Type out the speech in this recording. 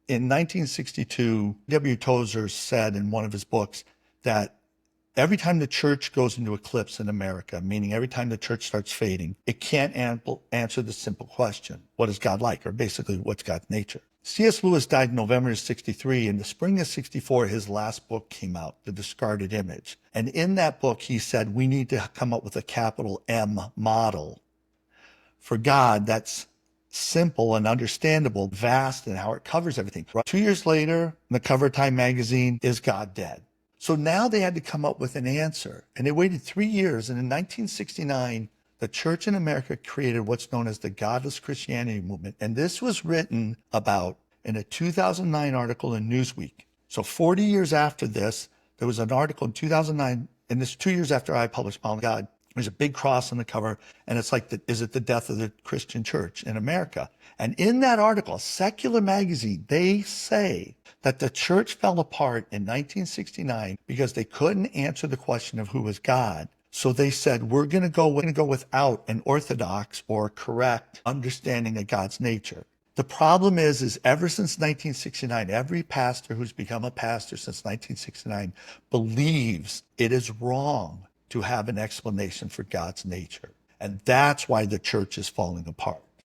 In 1962, W. Tozer said in one of his books that every time the church goes into eclipse in America, meaning every time the church starts fading, it can't answer the simple question, what is God like? Or basically, what's God's nature? C.S. Lewis died in November of 63. In the spring of 64, his last book came out, The Discarded Image. And in that book, he said, we need to come up with a capital M model for God that's simple and understandable, vast, and how it covers everything. 2 years later, in the cover of Time magazine, Is God Dead? So now they had to come up with an answer. And they waited 3 years. And in 1969, the church in America created what's known as the Godless Christianity Movement. And this was written about in a 2009 article in Newsweek. So 40 years after this, there was an article in 2009, and this 2 years after I published Following God. There's a big cross on the cover, and it's like, is it the death of the Christian church in America? And in that article, Secular Magazine, they say that the church fell apart in 1969 because they couldn't answer the question of who was God. So they said, we're going to go without an orthodox or correct understanding of God's nature. The problem is ever since 1969, every pastor who's become a pastor since 1969 believes it is wrong to have an explanation for God's nature. And that's why the church is falling apart.